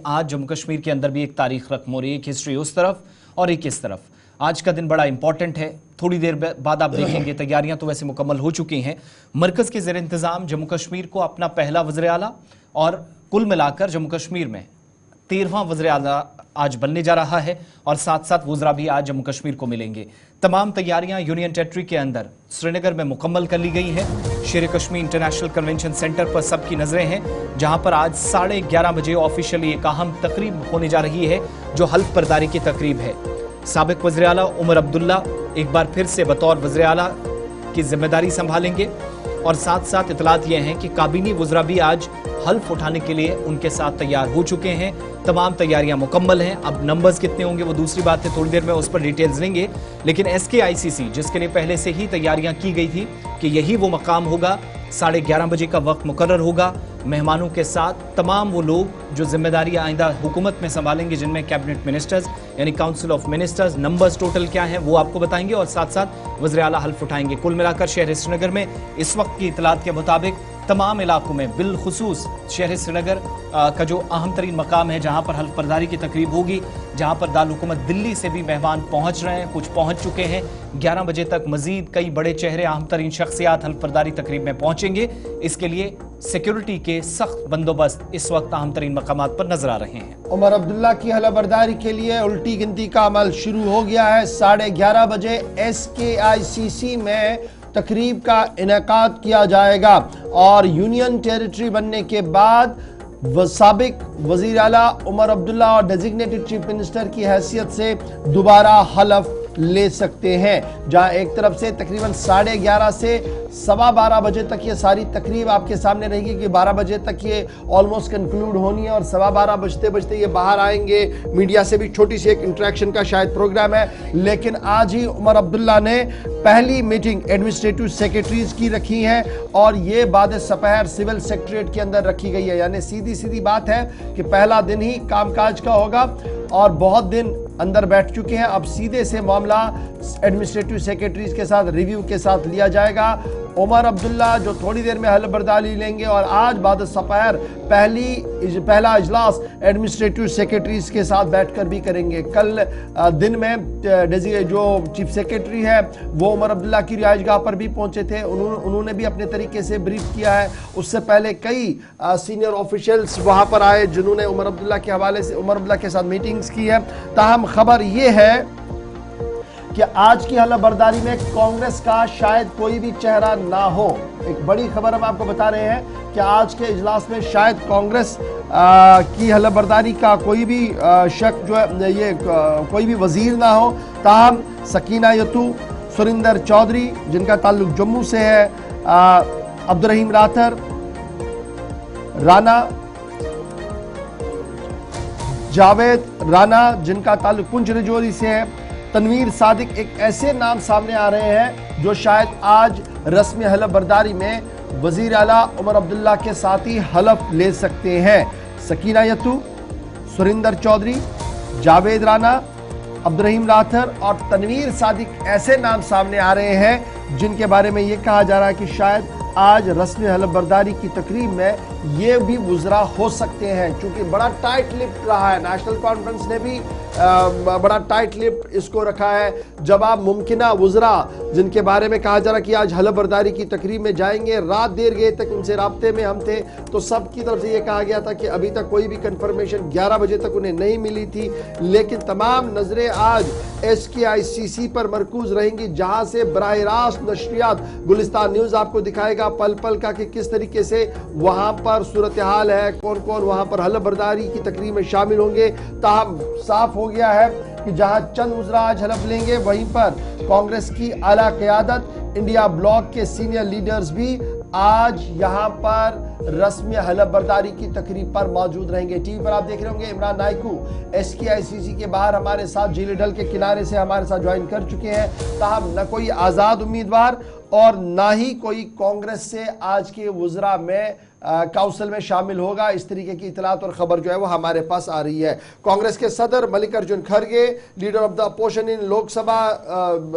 आज जम्मू कश्मीर के अंदर भी एक तारीख रकम हो रही है, एक हिस्ट्री उस तरफ और एक इस तरफ। आज का दिन बड़ा इंपॉर्टेंट है। थोड़ी देर बाद आप देखेंगे तैयारियां तो वैसे मुकम्मल हो चुकी हैं। मरकज़ के ज़ेर इंतज़ाम जम्मू कश्मीर को अपना पहला वज़ीर आला और कुल मिलाकर जम्मू कश्मीर में 13वां वज़ीर आला आज बनने जा रहा है और साथ साथ वज़रा भी आज जम्मू कश्मीर को मिलेंगे। तमाम तैयारियां यूनियन टेरिटरी के अंदर श्रीनगर में मुकम्मल कर ली गई हैं। शेर कश्मीर इंटरनेशनल कन्वेंशन सेंटर पर सबकी नजरें हैं, जहां पर आज 11:30 बजे ऑफिशियली एक अहम तकरीब होने जा रही है, जो हल्फ बर्दारी की तकरीब है। साबिक वज़ीर आला उमर अब्दुल्ला एक बार फिर से बतौर वज़ीर आला की जिम्मेदारी संभालेंगे और साथ साथ इतलात यह हैं कि काबीनी वज़रा भी आज हल्फ उठाने के लिए उनके साथ तैयार हो चुके हैं। तमाम तैयारियां मुकम्मल हैं। अब नंबर्स कितने होंगे वो दूसरी बात है, थोड़ी देर में उस पर डिटेल्स लेंगे। लेकिन SKICC जिसके लिए पहले से ही तैयारियां की गई थी कि यही वो मकाम होगा, 11:30 बजे का वक्त मुकर्रर होगा। मेहमानों के साथ तमाम वो लोग जो जिम्मेदारी आइंदा हुकूमत में संभालेंगे, जिनमें कैबिनेट मिनिस्टर्स यानी council of ministers, numbers total क्या हैं वो आपको बताएंगे और साथ साथ वज़ीर आला हल्फ उठाएंगे। कुल मिलाकर शहर श्रीनगर में इस वक्त की इतलात के मुताबिक तमाम इलाकों में बिलखुसूस शहर श्रीनगर का जो अहम तरीन मकाम है, जहाँ पर हल्फ बर्दारी की तकरीब होगी, जहाँ पर दारुल हुकूमत दिल्ली से भी मेहमान पहुँच रहे हैं, कुछ पहुँच चुके हैं। 11 बजे तक मजीद कई बड़े चेहरे, अहम तरीन शख्सियात हल्फ बर्दारी तकरीब में पहुँचेंगे। इसके लिए सिक्योरिटी के सख्त बंदोबस्त इस वक्त अहम तरीन मकामात पर नजर आ रहे हैं। उमर अब्दुल्ला की हल्फ बर्दारी के लिए उल्टी गिनती का अमल शुरू हो गया है। 11:30 बजे SKICC में तकरीब का इनेकाद किया जाएगा और यूनियन टेरिटरी बनने के बाद साबिक वज़ीर आला उमर अब्दुल्ला और डेजिग्नेटेड चीफ मिनिस्टर की हैसियत से दोबारा हल्फ ले सकते हैं। जहां एक तरफ से तकरीबन 11:30 से 12:15 बजे तक ये सारी तकरीब आपके सामने रहेगी कि 12 बजे तक ये ऑलमोस्ट कंक्लूड होनी है और 12:15 बजते बजते ये बाहर आएंगे। मीडिया से भी छोटी सी एक इंटरेक्शन का शायद प्रोग्राम है। लेकिन आज ही उमर अब्दुल्ला ने पहली मीटिंग एडमिनिस्ट्रेटिव सेक्रेटरीज की रखी है और ये बाद सपहर सिविल सेक्रेटरीट के अंदर रखी गई है। यानी सीधी बात है कि पहला दिन ही कामकाज का होगा और बहुत दिन अंदर बैठ चुके हैं। अब सीधे से मामला एडमिनिस्ट्रेटिव सेक्रेटरीज के साथ रिव्यू के साथ लिया जाएगा। उमर अब्दुल्ला जो थोड़ी देर में हल्फ बर्दारी लेंगे और आज बाद सपहर पहला इजलास एडमिनिस्ट्रेटिव सेक्रेटरीज के साथ बैठकर भी करेंगे। कल दिन में जो चीफ सेक्रेटरी है वो उमर अब्दुल्ला की रिहाइशगाह पर भी पहुंचे थे। उन्होंने भी अपने तरीके से ब्रीफ किया है। उससे पहले कई सीनियर ऑफिशियल्स वहां पर आए जिन्होंने उमर अब्दुल्ला के हवाले से उमर अब्दुल्ला के साथ मीटिंग्स की है। ताहम खबर ये है कि आज की हल्फ बर्दारी में कांग्रेस का शायद कोई भी चेहरा ना हो। एक बड़ी खबर हम आपको बता रहे हैं कि आज के इजलास में शायद कांग्रेस की हल्फ बर्दारी का कोई भी शक जो है ये कोई भी वजीर ना हो। ताहम सकीना यतू, सुरिंदर चौधरी जिनका ताल्लुक जम्मू से है, अब्दुर्रहीम राथर, राना जावेद राना जिनका ताल्लुक पुंछ राजौरी से है, तनवीर सादिक एक ऐसे नाम सामने आ रहे हैं जो शायद आज रस्मी हल्फ बर्दारी में वजीर आला उमर अब्दुल्ला के साथ ही हल्फ ले सकते हैं। सकीना यतू, सुरिंदर चौधरी, जावेद राना, अब्दुर्रहीम राथर और तनवीर सादिक ऐसे नाम सामने आ रहे हैं जिनके बारे में ये कहा जा रहा है कि शायद आज रस्मी हल्फ बर्दारी की तकरीब में ये भी वुज़रा हो सकते हैं। क्योंकि बड़ा टाइट लिप्ट रहा है, नेशनल कॉन्फ्रेंस ने भी बड़ा टाइट लिप्ट इसको रखा है। जब आप मुमकिना वुज़रा जिनके बारे में कहा जा रहा कि आज हल्फ बर्दारी की तकरीब में जाएंगे, रात देर गए तक उनसे राब्ते में हम थे, तो सबकी तरफ से ये कहा गया था कि अभी तक कोई भी कंफर्मेशन 11 बजे तक उन्हें नहीं मिली थी। लेकिन तमाम नजरें आज SKICC पर मरकूज रहेंगी, जहां से बराह रास्त नशरियात गुलिस्तान न्यूज आपको दिखाएगा पल पल का कि किस तरीके से वहां पर सूरत हाल है, कौन कौन वहां पर हल्फ बर्दारी की तकरीब में शामिल होंगे। ताहम साफ हो गया है कि जहां चंद वज़रा आज हल्फ लेंगे, वहीं पर कांग्रेस की आला क़यादत, इंडिया ब्लॉक के सीनियर लीडर्स भी आज यहां पर रस्मी हल्फ बर्दारी की तकरीब पर मौजूद रहेंगे। टीवी पर आप देख रहे होंगे इमरान नायकू SKICC के बाहर हमारे साथ झील डल के किनारे से हमारे साथ ज्वाइन कर चुके हैं। ताहम न कोई आज़ाद उम्मीदवार और ना ही कोई कांग्रेस से आज के वुज़रा में काउंसिल में शामिल होगा। इस तरीके की इतलात और खबर जो है वो हमारे पास आ रही है। कांग्रेस के सदर मल्लिकार्जुन खड़गे, leader of the opposition in Lok Sabha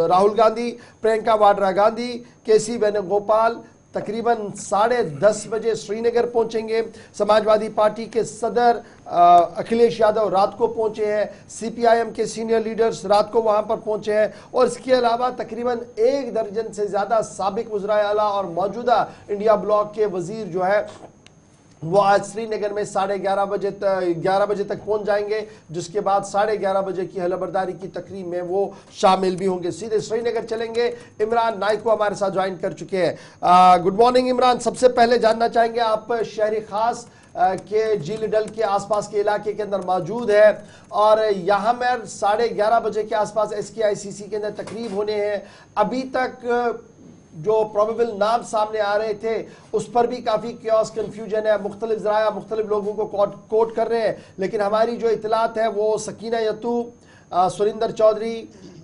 Rahul Gandhi, Priyanka Vadra Gandhi, KC Venugopal, तकरीबन 10:30 बजे श्रीनगर पहुंचेंगे। समाजवादी पार्टी के सदर अखिलेश यादव रात को पहुंचे हैं, CPIM के सीनियर लीडर्स रात को वहां पर पहुंचे हैं, और इसके अलावा तकरीबन 1 दर्जन से ज़्यादा साबिक वज़राए आला और मौजूदा इंडिया ब्लॉक के वज़ीर जो है वो आज श्रीनगर में 11:30 बजे तक पहुंच जाएंगे, जिसके बाद 11:30 बजे की हलबरदारी की तकरीब में वो शामिल भी होंगे। सीधे श्रीनगर चलेंगे। इमरान नाइको हमारे साथ ज्वाइन कर चुके हैं। गुड मॉर्निंग इमरान, सबसे पहले जानना चाहेंगे, आप शहरी खास के झील डल के आसपास के इलाके के अंदर मौजूद है और यहाँ में 11:30 बजे के आसपास SKICC के अंदर तकरीब होने हैं। अभी तक जो प्रोबेबल नाम सामने आ रहे थे उस पर भी काफ़ी क्योस कन्फ्यूजन है, मुख्तलिफ ज़राया मुख्तलिफ लोगों को कोट कर रहे हैं, लेकिन हमारी जो इतलात है वो सकीना यतूब, सुरिंदर चौधरी,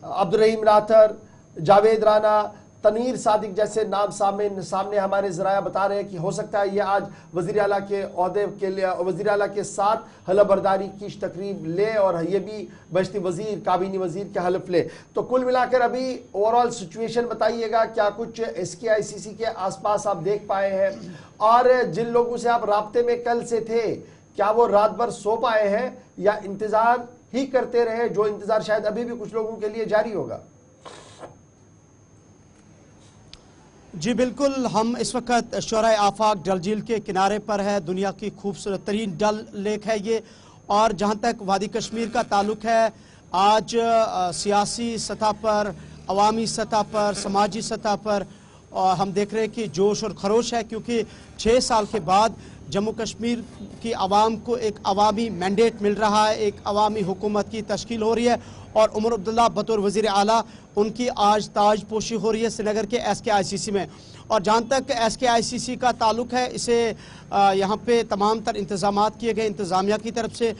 अब्दुर्रहीम राथर, जावेद राना, तनवीर सादिक जैसे नाम सामने हमारे ज़राया बता रहे हैं कि हो सकता है ये आज वज़ीर आला के ओहदे के लिए वज़ीर आला के साथ हलफबरदारी की तकरीब ले और ये भी बशती वज़ीर काबीनी वज़ीर के हलफ ले। तो कुल मिलाकर अभी ओवरऑल सिचुएशन बताइएगा, क्या कुछ SKICC के आसपास आप देख पाए हैं, और जिन लोगों से आप राब्ते में कल से थे क्या वो रात भर सो पाए हैं या इंतज़ार ही करते रहे, जो इंतज़ार शायद अभी भी कुछ लोगों के लिए जारी होगा? जी बिल्कुल, हम इस वक्त शोराए आफाक डल झील के किनारे पर है। दुनिया की खूबसूरत तरीन डल लेक है ये, और जहाँ तक वादी कश्मीर का ताल्लुक है, आज सियासी सतह पर, अवामी सतह पर, समाजी सतह पर हम देख रहे हैं कि जोश और खरोश है, क्योंकि 6 साल के बाद जम्मू कश्मीर की आवाम को एक अवामी मैंडेट मिल रहा है, एक अवामी हुकूमत की तश्कील हो रही है, और उमर अब्दुल्ला बतौर वज़ीर आला उनकी आज ताजपोशी हो रही है श्रीनगर के SKICC में। और जहाँ तक SKICC का ताल्लुक है, इसे यहाँ पे तमाम तर इंतज़ामात किए गए इंतज़ामिया की तरफ से।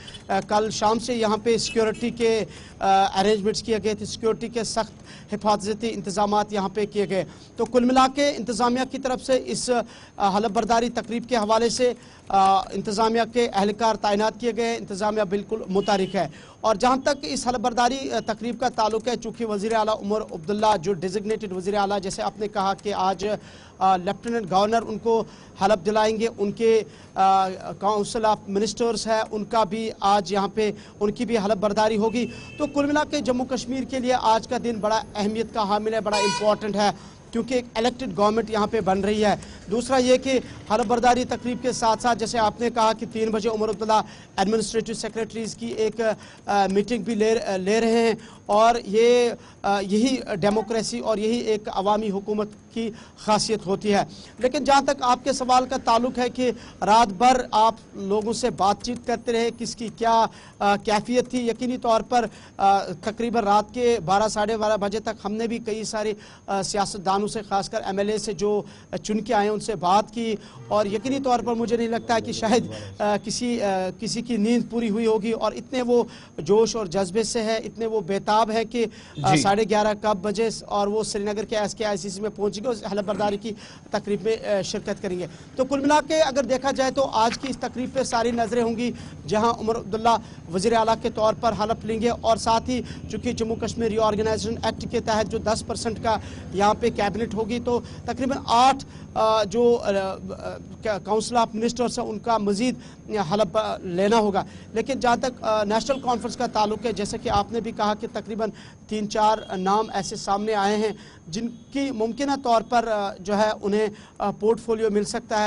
कल शाम से यहाँ पे सिक्योरिटी के अरेंजमेंट्स किए गए थे, सिक्योरिटी के सख्त हिफाजती इंतज़ामात यहाँ पे किए गए। तो कुल मिला के इंतज़ामिया की तरफ से इस हलफबरदारी तकरीब के हवाले से इंतज़ामिया के अहलकार तैनात किए गए, इंतज़ामिया बिल्कुल मुतारिक है। और जहाँ तक इस हलफबरदारी तकरीब का ताल्लुक है, चूँकि वज़ीर आला उमर अब्दुल्ला जो डिजिग्नेटेड वज़ीर आला, जैसे आपने कहा कि आज लेफ्टिनेंट गवर्नर उनको हलफ दिलाएंगे, उनके काउंसिल ऑफ मिनिस्टर्स है उनका भी आज यहाँ पे उनकी भी हलफ बर्दारी होगी। तो कुल मिला के जम्मू कश्मीर के लिए आज का दिन बड़ा अहमियत का हामिल है, बड़ा इम्पोर्टेंट है, क्योंकि एक इलेक्टेड गवर्नमेंट यहाँ पे बन रही है। दूसरा ये कि हलफ बर्दारी तकरीब के साथ साथ जैसे आपने कहा कि 3 बजे उमर अब्दुल्ला एडमिनिस्ट्रेटिव सेक्रेटरीज़ की एक मीटिंग भी ले रहे हैं, और यही डेमोक्रेसी और यही एक अवामी हुकूमत की खासियत होती है। लेकिन जहाँ तक आपके सवाल का ताल्लुक है कि रात भर आप लोगों से बातचीत करते रहे, किसकी क्या कैफियत थी, यकीनी तौर पर तकरीबन रात के 12 साढ़े 12 बजे तक हमने भी कई सारे सियासतदानों से, खासकर MLA से जो चुन के आए उनसे बात की, और यकीनी तौर पर मुझे नहीं लगता है कि शायद किसी की नींद पूरी हुई होगी, और इतने वो जोश और जज्बे से है, इतने वो बेताब है कि 11:30 कब बजे और वो श्रीनगर के SKICC में पहुंचेंगे और हलफ बर्दारी की तकरीब में शिरकत करेंगे। तो कुल मिला के अगर देखा जाए तो आज की इस तकरीब पे सारी नज़रें होंगी, जहां उमर अब्दुल्ला वज़ीर आला के तौर पर हलफ लेंगे, और साथ ही चूँकि जम्मू कश्मीर रीऑर्गेनाइजेशन एक्ट के तहत जो 10% का यहाँ पे कैबिनेट होगी, तो तकरीबन 8 जो काउंसिल ऑफ मिनिस्टर्स है उनका मज़ीद हलफ लेना होगा। लेकिन जहाँ तक नेशनल कॉन्फ्रेंस का ताल्लुक है, जैसे कि आपने भी कहा कि तकरीबन 3-4 नाम ऐसे सामने आए हैं जिनकी मुमकिन तौर पर जो है उन्हें पोर्टफोलियो मिल सकता है।